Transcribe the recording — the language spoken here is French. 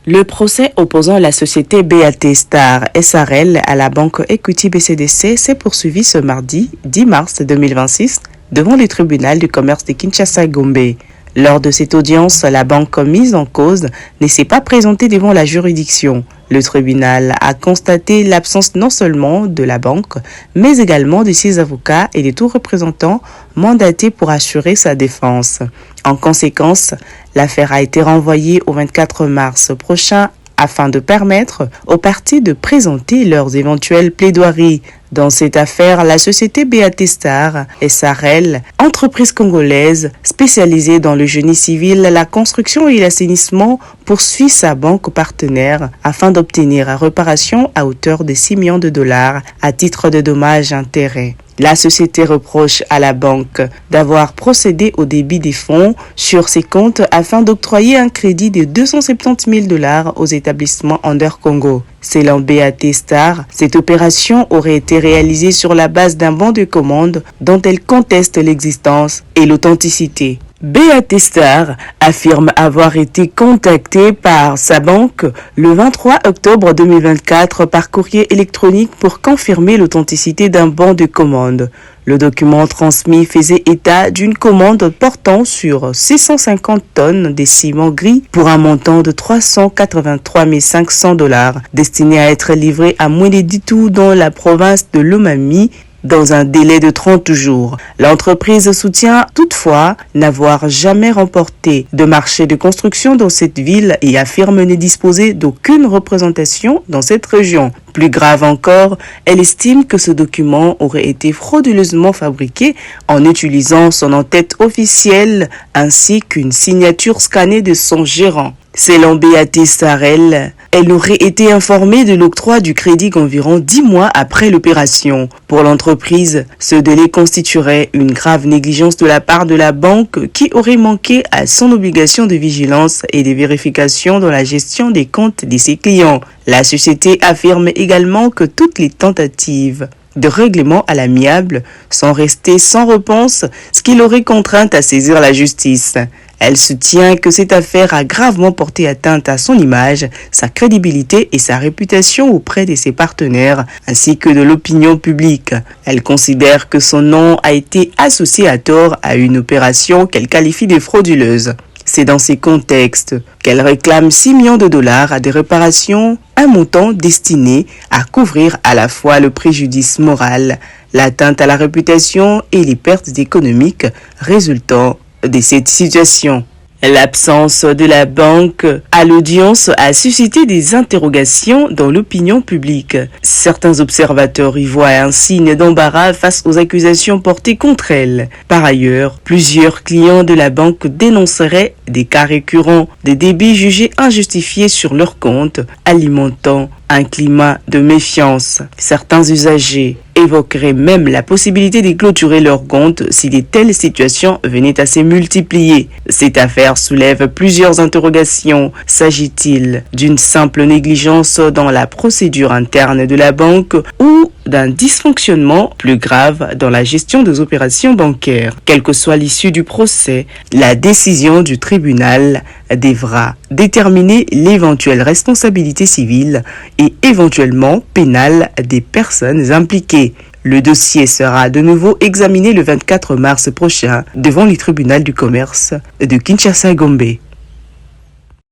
Le procès opposant la société BAT Star SRL à la banque Equity BCDC s'est poursuivi ce mardi 10 mars 2026 devant le tribunal du commerce de Kinshasa-Gombe. Lors de cette audience, la banque mise en cause ne s'est pas présentée devant la juridiction. Le tribunal a constaté l'absence non seulement de la banque, mais également de ses avocats et de tout représentants mandatés pour assurer sa défense. En conséquence, l'affaire a été renvoyée au 24 mars prochain afin de permettre aux parties de présenter leurs éventuelles plaidoiries. Dans cette affaire, la société BAT Star SRL, entreprise congolaise spécialisée dans le génie civil, la construction et l'assainissement, poursuit sa banque partenaire afin d'obtenir une réparation à hauteur de 6 millions de dollars à titre de dommages-intérêts. La société reproche à la banque d'avoir procédé au débit des fonds sur ses comptes afin d'octroyer un crédit de 270 000 dollars aux établissements Under Congo. Selon BAT Star, cette opération aurait été réalisée sur la base d'un bon de commande dont elle conteste l'existence et l'authenticité. BAT Star affirme avoir été contacté par sa banque le 23 octobre 2024 par courrier électronique pour confirmer l'authenticité d'un bon de commande. Le document transmis faisait état d'une commande portant sur 650 tonnes de ciment gris pour un montant de 383 500 dollars, destiné à être livré à Mweneditu dans la province de Lomami, dans un délai de 30 jours. L'entreprise soutient toutefois n'avoir jamais remporté de marché de construction dans cette ville et affirme ne disposer d'aucune représentation dans cette région. Plus grave encore, elle estime que ce document aurait été frauduleusement fabriqué en utilisant son en-tête officielle ainsi qu'une signature scannée de son gérant. Selon BAT Starel, elle aurait été informée de l'octroi du crédit qu'environ 10 mois après l'opération. Pour l'entreprise, ce délai constituerait une grave négligence de la part de la banque qui aurait manqué à son obligation de vigilance et de vérification dans la gestion des comptes de ses clients. La société affirme également que toutes les tentatives de règlement à l'amiable sont restées sans réponse, ce qui l'aurait contrainte à saisir la justice. Elle soutient que cette affaire a gravement porté atteinte à son image, sa crédibilité et sa réputation auprès de ses partenaires, ainsi que de l'opinion publique. Elle considère que son nom a été associé à tort à une opération qu'elle qualifie de frauduleuse. C'est dans ces contextes qu'elle réclame 6 millions de dollars à des réparations, un montant destiné à couvrir à la fois le préjudice moral, l'atteinte à la réputation et les pertes économiques résultant de cette situation. L'absence de la banque à l'audience a suscité des interrogations dans l'opinion publique. Certains observateurs y voient un signe d'embarras face aux accusations portées contre elle. Par ailleurs, plusieurs clients de la banque dénonceraient des cas récurrents de débits jugés injustifiés sur leurs comptes, alimentant un climat de méfiance. Certains usagers évoqueraient même la possibilité de clôturer leurs comptes si de telles situations venaient à se multiplier. Cette affaire soulève plusieurs interrogations. S'agit-il d'une simple négligence dans la procédure interne de la banque ou d'un dysfonctionnement plus grave dans la gestion des opérations bancaires? Quelle que soit l'issue du procès, la décision du tribunal devra déterminer l'éventuelle responsabilité civile et éventuellement pénale des personnes impliquées. Le dossier sera de nouveau examiné le 24 mars prochain devant le tribunal du commerce de Kinshasa-Gombe.